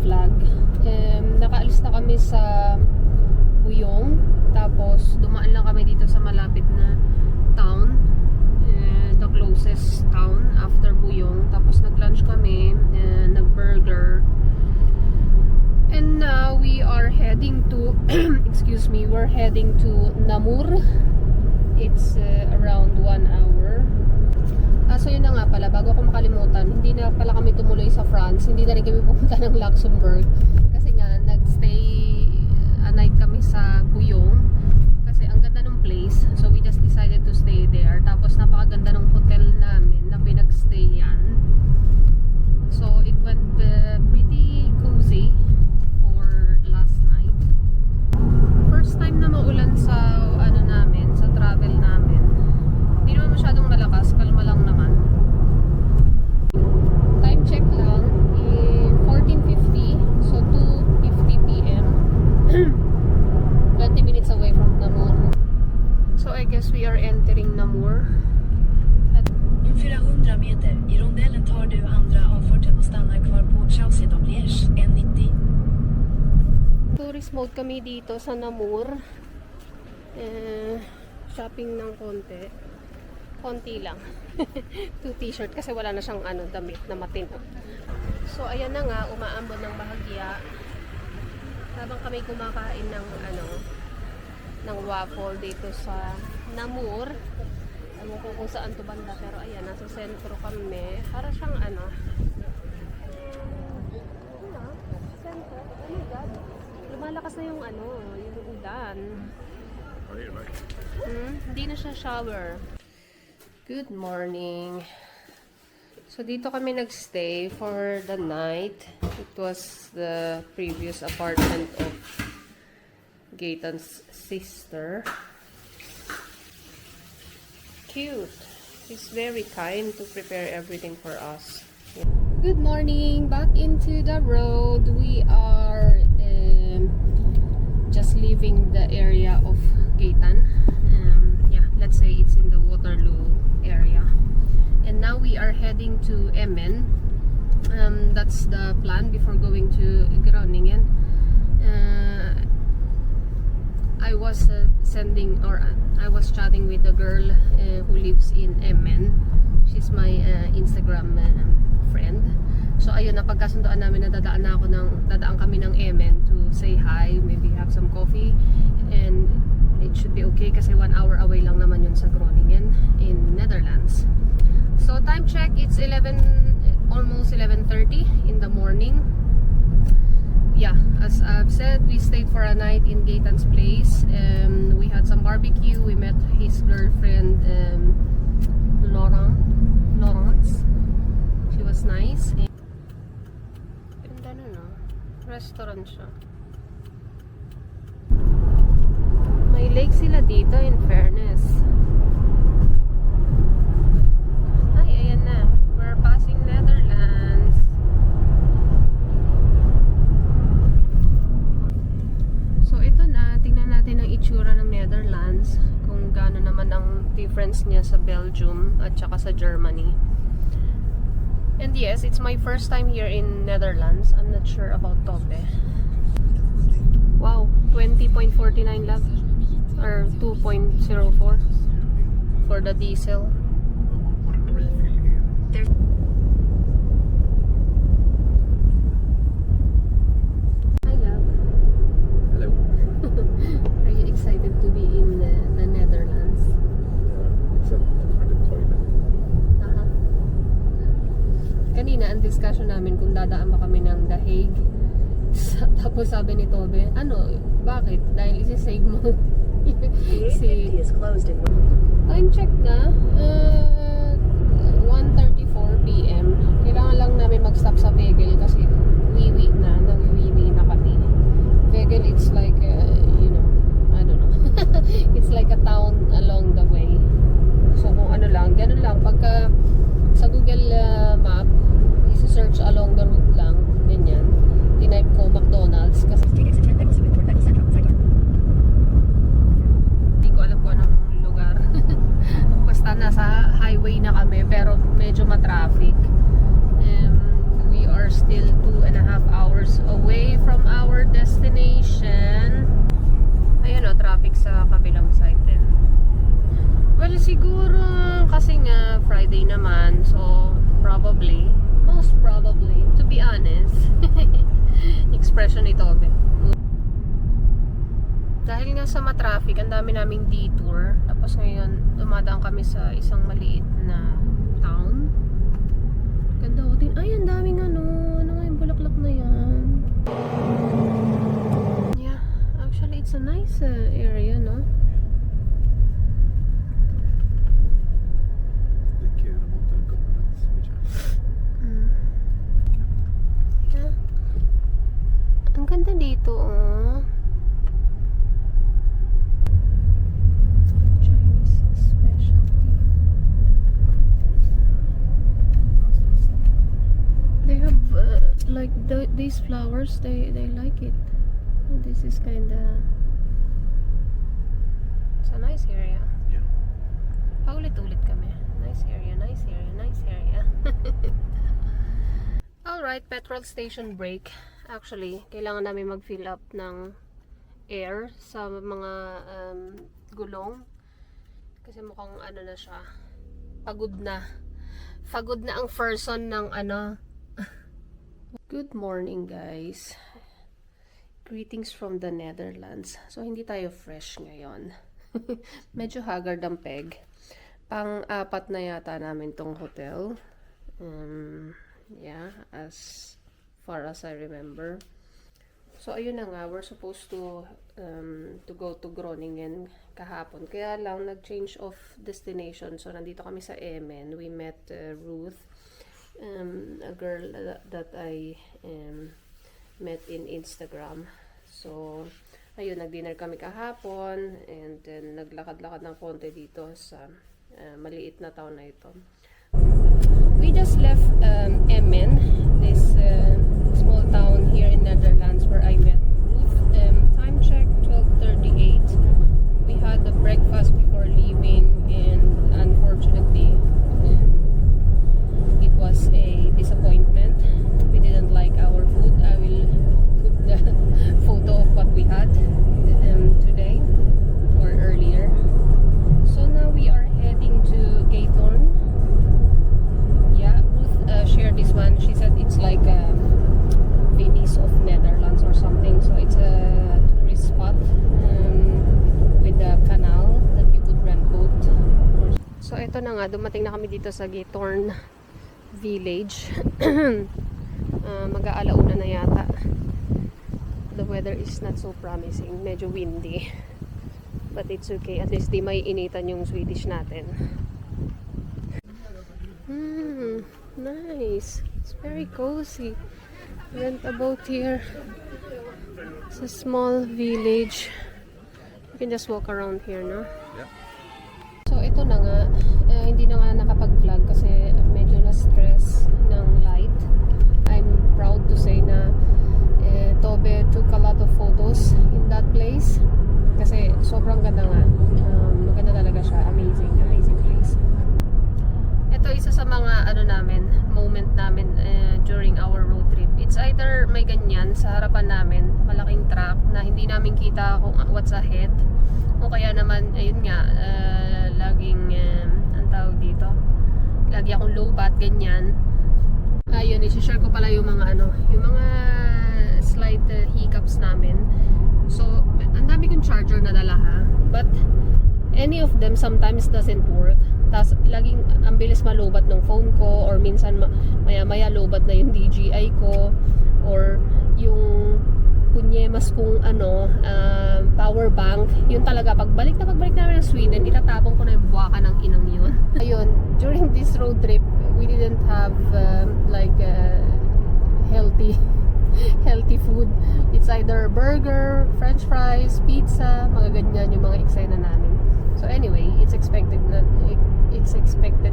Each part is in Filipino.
vlog. Nakaalis na kami sa Buyong. Tapos dumaan lang kami dito sa malapit na town. The closest town after Buyong. Tapos nag-lunch kami, nag-burger. And now we are heading to excuse me, we're heading to Namur. It's around 1 hour. So yun na nga pala, bago ako makalimutan, hindi na pala kami tumuloy sa France, hindi na rin kami pumunta ng Luxembourg kasi nga nagstay a night kami sa Buyong kasi ang ganda ng place, so we just decided to stay there. Tapos napakaganda ng hotel namin na pinagstayan, so it went pretty cozy for last night. First time na maulan sa ano namin, sa travel namin. Hindi naman masyadong malakas, kalma lang naman. Time check lang, 14:50, so 2:50 p.m. 20 minutes away from Namur. So I guess we are entering Namur. Om 400 meter i rondellen tar du andra avfarten och stannar kvar på Chaussee de Liège, N90. Tourist mode kami dito sa Namur. Shopping ng konti lang. 2 t-shirt kasi wala na siyang damit na matino. So ayan na nga, umaambon ng bahagya. Habang kami kumakain ng waffle dito sa Namur. Alam ko kung saan to banda, pero ayan, nasa sentro kami. Para siyang sentro. Oh my God. Lumalakas na yung yung ulan. Hindi na siya shower. Good morning. So dito kami nagstay for the night. It was the previous apartment of Gaetan's sister. Cute. She's very kind to prepare everything for us. Good morning. Back into the road. We are just leaving the area of Gaetan. Yeah, let's say it's in the Waterloo area. And now we are heading to Emmen. That's the plan before going to Groningen. I was I was chatting with a girl who lives in Emmen. She's my Instagram friend. So ayun, napagkasundoan namin na dadaan kami ng Emmen to say hi, maybe have some coffee, and it should be okay kasi 1 hour away lang naman yun sa Groningen in Netherlands. So time check, it's almost 11:30 in the morning. Yeah, as I've said, we stayed for a night in Gaetan's place. We had some barbecue. We met his girlfriend, Laurence. She was nice. Ganda na, no? Restaurant siya. May lake sila dito, in fairness. Ay, ayan na. We're passing Netherlands. So, ito na. Tingnan natin ang itsura ng Netherlands. Kung gaano naman ang difference niya sa Belgium at saka sa Germany. And yes, it's my first time here in Netherlands. I'm not sure about Tobe. Wow, 20.49 lang. Or 2.04 for the diesel. Hi, love. Hello. Are you excited to be in the Netherlands? Except for the toilet. Kanina, ang discussion namin kung dadaan ba kami ng The Hague. Tapos sabi ni Tobe, bakit? Dahil isi-save mo. The is closed in Time check na, 1:34 p.m. Kailangan lang namin mag-stop sa Veghel kasi nawiwi na kami. Veghel, it's like, I don't know. It's like a town along the way. So kung ganun lang. Pagka sa Google Map, isi-search along the route lang, ganyan. Tinype ko McDonald's kasi nasa highway na kami pero medyo ma-traffic. We are are still 2.5 hours away from our destination. Ayun o, traffic sa kabilang side din. Well, siguro kasi nga Friday naman, so probably, most probably, to be honest, expression ito, dahil nga sa matraffic, ang dami naming detour. Tapos ngayon, dumadaan kami sa isang maliit na town. Ganda ko din. Ay, ang daming ano nga yung bulaklak na yan. Yeah, actually, it's a nice area, no? The mountain governance, which Yeah. Ang ganda dito, oh. Chinese specialty. They have like these flowers. They like it. Oh, this is kinda. It's a nice area. Yeah. Paulit-ulit kami. Nice area, nice area, nice area. Alright, petrol station break. Actually, kailangan namin mag-fill up ng air sa mga gulong. Kasi mukhang ano na siya. Pagod na. Pagod na ang person ng ano. Good morning, guys. Greetings from the Netherlands. So, hindi tayo fresh ngayon. Medyo haggard ang peg. Pang-apat na yata namin tong hotel. Yeah, as far as I remember. So, ayun na nga. We're supposed to go to Groningen kahapon. Kaya lang, nag-change of destination. So, nandito kami sa Emen. We met Ruth, a girl that I met in Instagram. So, ayun, nag-dinner kami kahapon. And then, naglakad-lakad ng konti dito sa maliit na town na ito. We just left Emmen, this small town here in Netherlands where I met Ruth. Time check 12:38. We had the breakfast before leaving, and unfortunately, it was a disappointment. We didn't like our food. I will put the photo of what we had today or earlier. So now we are heading to Gaythorn. Yeah, Ruth shared this one. She said it's like Venice of Netherlands or something. So it's a tourist spot with a canal that you could rent boat. So ito na nga, dumating na kami dito sa Gaythorn Village. Mag-aalauna na yata. The weather is not so promising. Medyo windy. But it's okay. At least di may initan yung Swedish natin. Nice. It's very cozy. Rent a boat here. It's a small village. You can just walk around here, no? Yeah. So ito na nga. Hindi na nga nakapag-vlog kasi medyo na-stress ng light. I'm proud to say na Tobe took a lot of photos in that place. Kasi sobrang ganda nga. Maganda talaga siya. Amazing, amazing place. Ito isa sa mga moment namin during our road trip. It's either may ganyan sa harapan namin, malaking truck na hindi namin kita kung what's ahead. O kaya naman, ayun nga, laging, ang tawag dito, lagi akong low bat, ganyan. Ayun, i-share ko pala yung mga yung mga slight hiccups namin. So, ang dami kong charger na dala ha. But, any of them sometimes doesn't work. Tapos, laging ang bilis malubat ng phone ko. Or minsan, maya-maya lubat na yung DJI ko. Or, yung punyemas kong power bank. Yun talaga, pagbalik namin ng Sweden, itatapon ko na yung buwaka ng inang yun. Ayun, during this road trip, we didn't have healthy food. It's either burger, french fries, pizza, mga ganyan yung mga eksena namin. So anyway, it's expected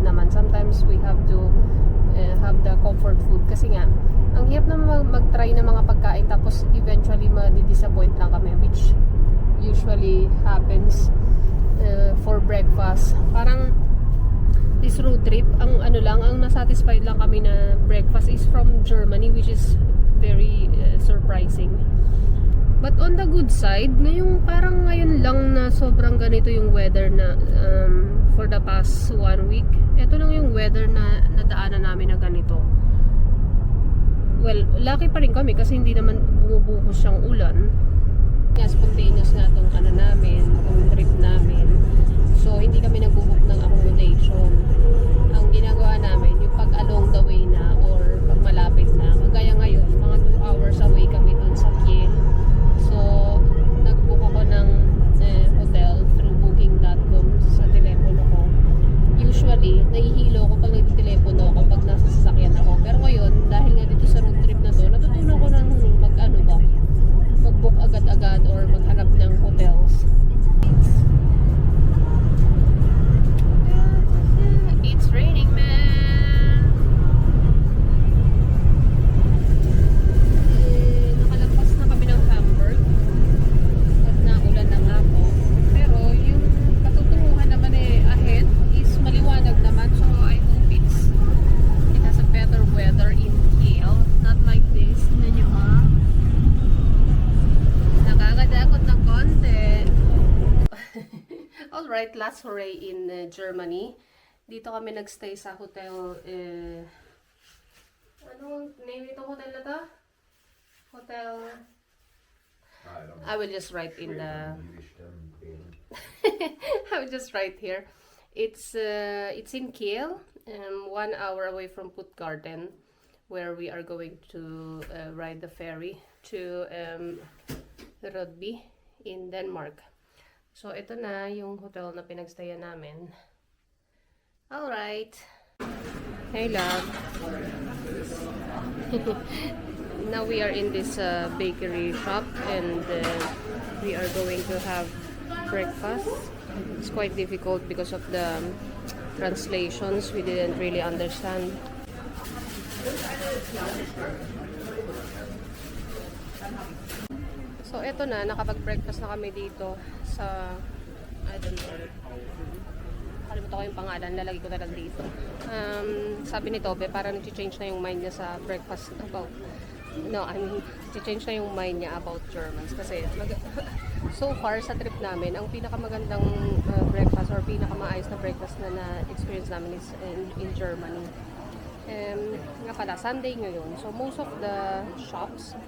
naman. Sometimes we have to have the comfort food kasi nga ang hirap na mag-try ng mga pagkain tapos eventually ma-disappoint lang kami, which usually happens for breakfast. Parang this this road trip, ang ano lang, ang nasatisfied lang kami na breakfast is from Germany, which is very surprising. But on the good side, parang ngayon lang na sobrang ganito yung weather na for the past 1 week. Ito lang yung weather na nadaanan namin na ganito. Well, lucky pa rin kami kasi hindi naman bumubuhos siyang ulan. Spontaneous na itong ano namin, itong trip namin. So, hindi kami nag-book ng accommodation. Ang ginagawa namin, yung pag along the way na or pag malapit na. Kagaya ngayon, mga 2 hours away kami dun sa Kiel. So, nag-book ako ng hotel through booking.com sa telepono ko. Usually, nahihilo ko pag nagtitelepono ako pag nasa sasakyan ako. Pero ngayon, dahil nga dito sa road trip na to, natutunan ko ng mag-book agad-agad or maghanap ng hotels. It's raining, man! Nakalagpas na kami ng Hamburg at naulan na nga po. Pero yung katutunguhan naman ahead is maliwanag naman. So I hope it has a better weather in Kiel. Not like this. Tignan nyo nakakatakot ng konti. Alright, last hooray in Germany. Dito kami nagstay sa hotel, anong name itong hotel na to? Hotel, I will just write in the, I will just write here. It's in Kiel, 1 hour away from Puttgarden, where we are going to ride the ferry to Rødby in Denmark. So, ito na yung hotel na pinagstayan namin. Alright. Hey, love. Now we are in this bakery shop and we are going to have breakfast. It's quite difficult because of the translations. We didn't really understand. So, eto na. Nakapag-breakfast na kami dito sa, I don't know, kalimutan ko yung pangalan, lalagay ko na lang dito. Sabi ni Tobe, parang nag-change na yung mind niya sa breakfast about, change na yung mind niya about Germans. Kasi, so far sa trip namin, ang pinakamagandang breakfast or pinakamaayos na breakfast na na-experience namin is in Germany. Nga pala, Sunday ngayon. So, most of the shops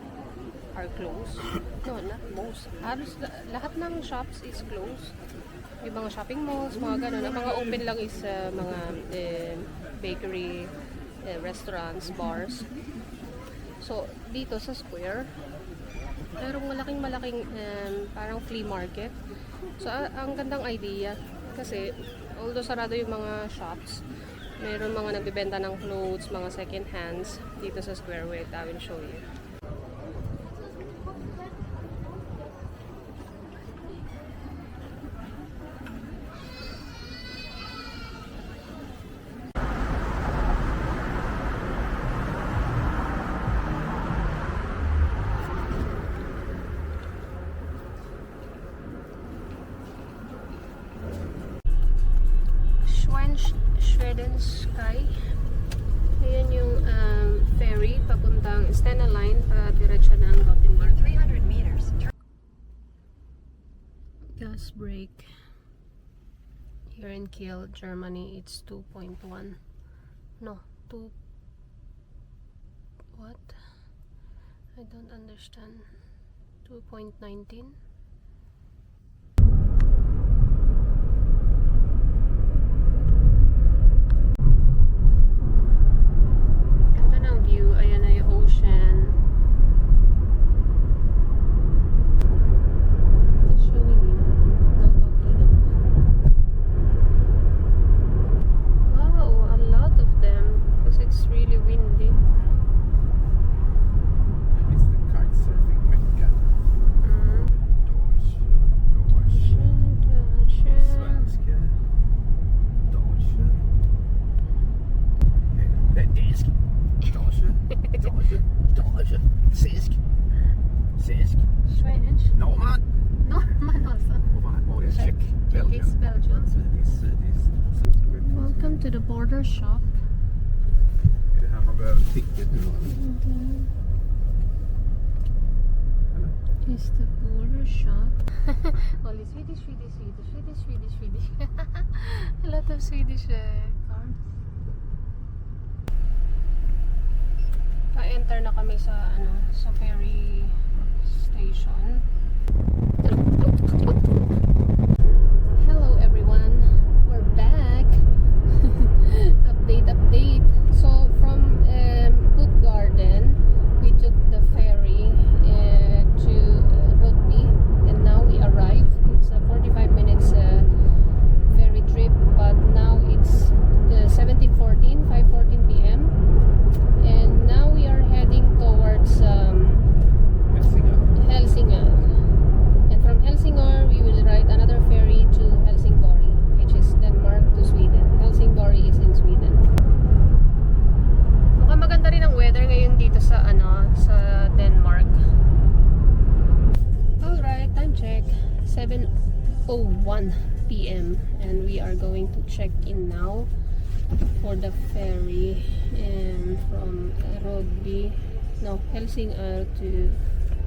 are closed. No, not most. Halos lahat ng shops is closed. Yung mga shopping malls, mga gano'n. Ang mga open lang is mga bakery, restaurants, bars. So, dito sa square, merong malaking parang flea market. So, ang gandang idea. Kasi, although sarado yung mga shops, meron mga nagbibenta ng clothes, mga second hands dito sa square. Wait, I will show you. Sky. Ayan yung ferry papuntang Stena Line pa diretso ng Gothenburg. 300 meters. Gas break. Here in Kiel, Germany, it's 2.1. No, 2. What? I don't understand. 2.19. to the border shop. Är det här man behöver ticket nu? Eller? It's the border shop. Only Swedish. A lot of Swedish cars. Pa-enter na kami sa sa ferry station. Hello everyone, we're back. Update. So from Puttgarden, we took the ferry to Rodby, and now we arrived. It's a 45 minutes ferry trip, but now it's 5:14 p.m. and now we are heading towards Helsingør. And from Helsingør, we will ride another ferry to Helsingborg, which is Denmark to Sweden. Helsingborg is in Sweden. Mukhang maganda rin ang weather ngayon dito sa sa Denmark. Alright, time check. 7:01 p.m. and we are going to check in now for the ferry from Helsingør to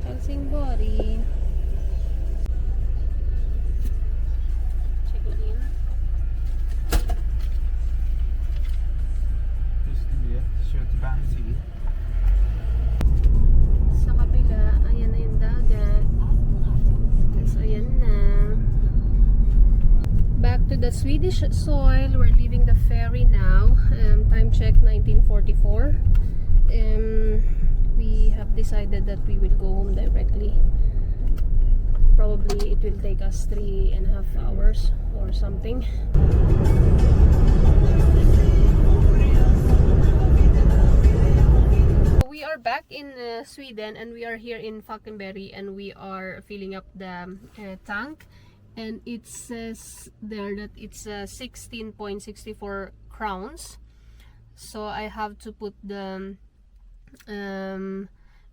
Helsingborg. Checking in. Just nu kör till Bernsey. Sa kabila, ayan na yung dagat. So, ayan na. Back to the Swedish soil. We're leaving the ferry now. Time check 1944. We have decided that we will go home directly. Probably it will take us 3.5 hours or something. We are back in Sweden, and we are here in Falkenberg, and we are filling up the tank, and it says there that it's 16.64 crowns. So I have to put the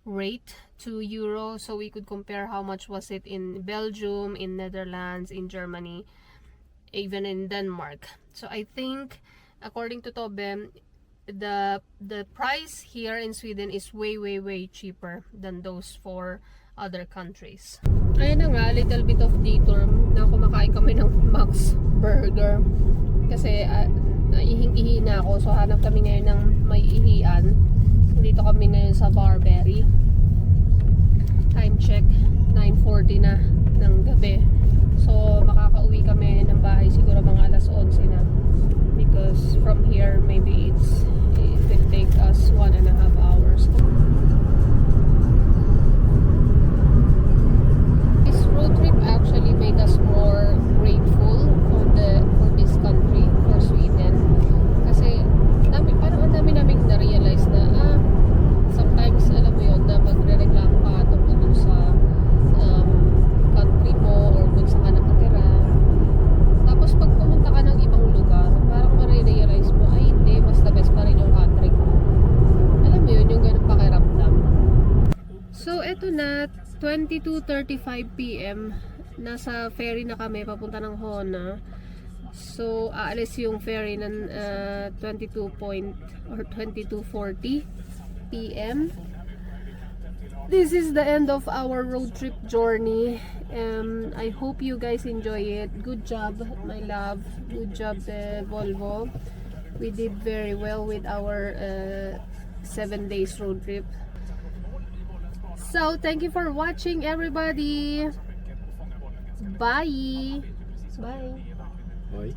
rate to euro so we could compare how much was it in Belgium, in Netherlands, in Germany, even in Denmark. So I think according to Tobbe, the price here in Sweden is way cheaper than those for other countries. Ayun na nga, a little bit of detour na kumakain kami ng Max Burger kasi ihing-ihi na ako, so hanap kami ngayon ng may ihian. Dito kami ngayon sa Barberry. Time check 9:40 na ng gabi, so makakauwi kami ng bahay siguro mga alas 11 na, because from here maybe it will take us 1.5 hours. This road trip actually made us more grateful for this country, for Sweden, kasi parang ang dami naming na-realize na sometimes alam mo yun na magre-reklamo ka tungkol dun sa country mo or kung saan ka nakatira, tapos pag pumunta ka ng ibang lugar parang marirealize mo ay hindi, mas the best pa rin yung country ko. Alam mo yun, yung ganun pakiramdam. So eto na, 22:35 p.m. nasa ferry na kami papunta ng Hona. So aalis yung ferry ng 22:40 p.m. This is the end of our road trip journey. I hope you guys enjoy it. Good job, my love. Good job, Volvo. We did very well with our 7 days road trip. So thank you for watching, everybody. Bye. Bye. Oj.